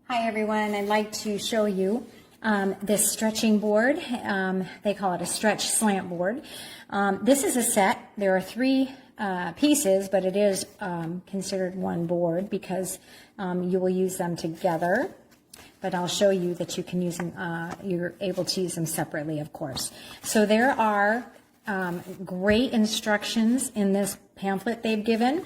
Hi everyone, I'd like to show you this stretching board. They call it a stretch slant board. This is a set. There are three pieces, but it is considered one board because you will use them together. But I'll show you that you can use them, you're able to use them separately, of course. So there are great instructions in this pamphlet they've given.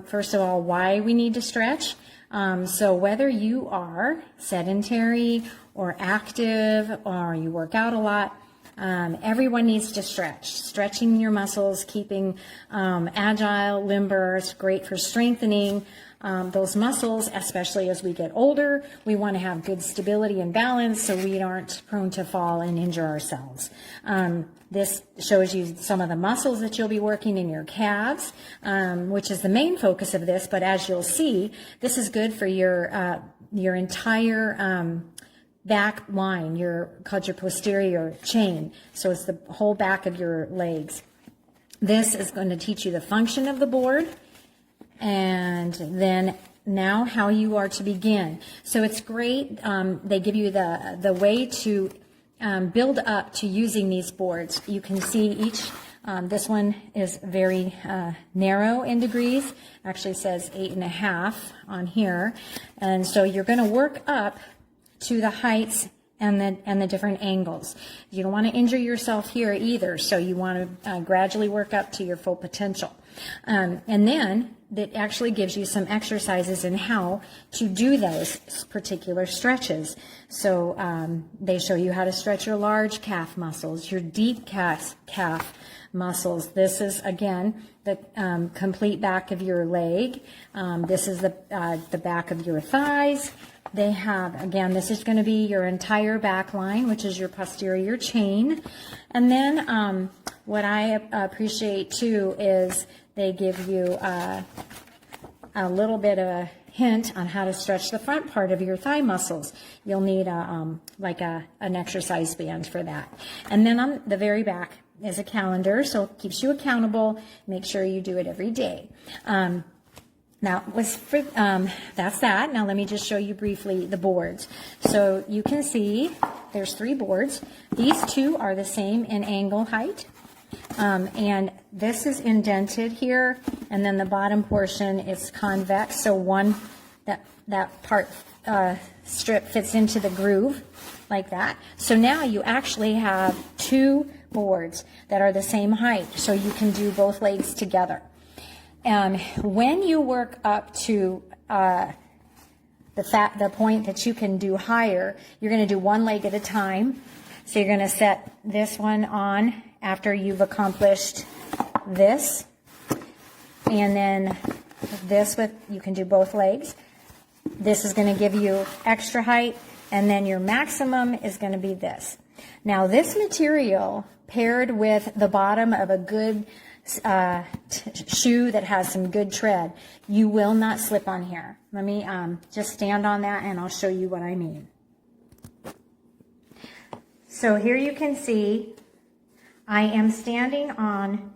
First of all, why we need to stretch. So whether you are sedentary or active or you work out a lot, everyone needs to stretch. Stretching your muscles, keeping agile, limber, it's great for strengthening those muscles, especially as we get older. We want to have good stability and balance so we aren't prone to fall and injure ourselves. This shows you some of the muscles that you'll be working in your calves, which is the main focus of this. But as you'll see, this is good for your entire back line, called your posterior chain. So it's the whole back of your legs. This is going to teach you the function of the board, and then now how you are to begin. So it's great. They give you the way to build up to using these boards. You can see each, this one is very narrow in degrees, actually says 8.5 on here. And so you're going to work up to the heights and the different angles. You don't want to injure yourself here either, so you want to gradually work up to your full potential. And then that actually gives you some exercises in how to do those particular stretches. So they show you how to stretch your large calf muscles, your deep calf muscles. This is, again, the complete back of your leg. This is the back of your thighs. They have, again, this is going to be your entire back line, which is your posterior chain. And then what I appreciate too is they give you a little bit of a hint on how to stretch the front part of your thigh muscles. You'll need an exercise band for that. And then on the very back is a calendar, so it keeps you accountable. Make sure you do it every day. Now, that's that. Now let me just show you briefly the boards. So you can see there's three boards. These two are the same in angle height. And this is indented here, and then the bottom portion is convex, so that part strip fits into the groove like that. So now you actually have two boards that are the same height, so you can do both legs together. And when you work up to the point that you can do higher, you're going to do one leg at a time. So you're going to set this one on after you've accomplished this, and then this you can do both legs. This is going to give you extra height, and then your maximum is going to be this. Now this material paired with the bottom of a good shoe that has some good tread, you will not slip on here. Let me just stand on that and I'll show you what I mean. So here you can see I am standing on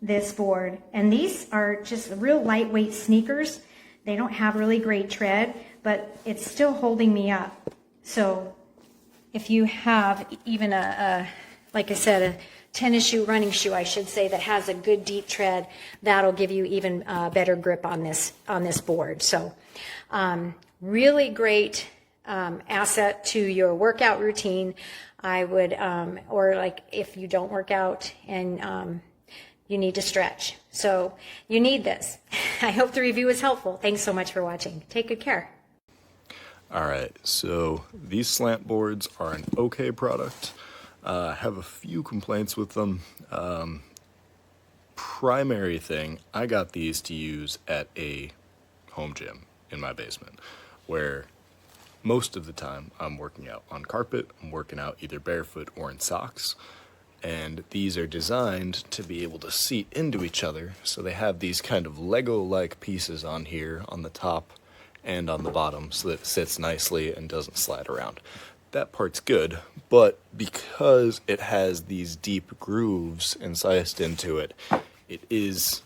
this board, and these are just real lightweight sneakers. They don't have really great tread, but it's still holding me up. So if you have even like I said, a tennis shoe, running shoe, I should say, that has a good deep tread, that'll give you even better grip on this board. So really great asset to your workout routine. I would, or like if you don't work out and you need to stretch. So you need this. I hope the review was helpful. Thanks so much for watching. Take good care. All right, so these slant boards are an okay product. I have a few complaints with them. Primary thing, I got these to use at a home gym in my basement, where most of the time I'm working out on carpet, I'm working out either barefoot or in socks, and these are designed to be able to seat into each other, so they have these kind of Lego-like pieces on here on the top and on the bottom so that it sits nicely and doesn't slide around. That part's good, but because it has these deep grooves incised into it, it is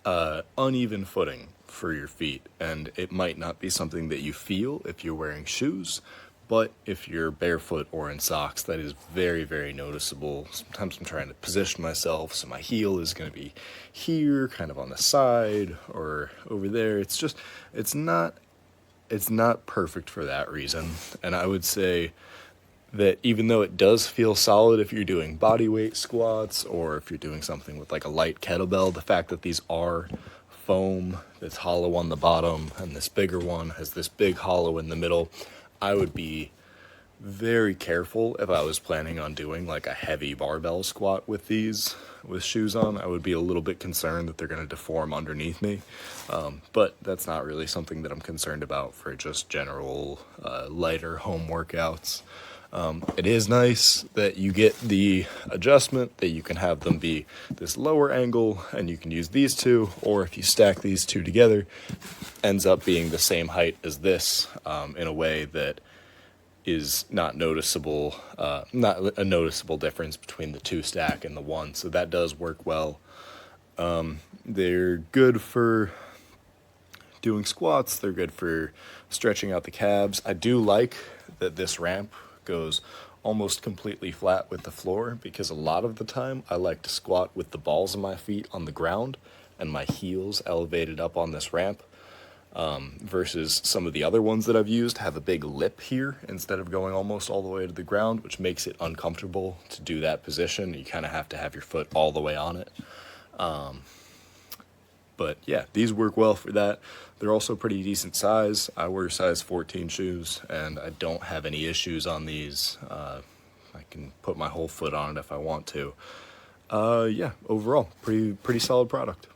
uneven footing for your feet, and it might not be something that you feel if you're wearing shoes, but if you're barefoot or in socks, that is very, very noticeable. Sometimes I'm trying to position myself, so my heel is going to be here, kind of on the side, or over there. It's not perfect for that reason. And I would say that even though it does feel solid if you're doing body weight squats, or if you're doing something with like a light kettlebell, the fact that these are foam that's hollow on the bottom, and this bigger one has this big hollow in the middle, I would be very careful if I was planning on doing like a heavy barbell squat with these, with shoes on. I would be a little bit concerned that they're going to deform underneath me, but that's not really something that I'm concerned about for just general lighter home workouts. It is nice that you get the adjustment that you can have them be this lower angle, and you can use these two, or if you stack these two together, ends up being the same height as this, in a way that is not noticeable, not a noticeable difference between the two stack and the one. So that does work well. They're good for doing squats. They're good for stretching out the calves. I do like that this ramp goes almost completely flat with the floor, because a lot of the time I like to squat with the balls of my feet on the ground and my heels elevated up on this ramp, versus some of the other ones that I've used have a big lip here instead of going almost all the way to the ground, which makes it uncomfortable to do that position. You kind of have to have your foot all the way on it. But yeah, these work well for that. They're also pretty decent size. I wear size 14 shoes, and I don't have any issues on these. I can put my whole foot on it if I want to. Yeah, overall, pretty solid product.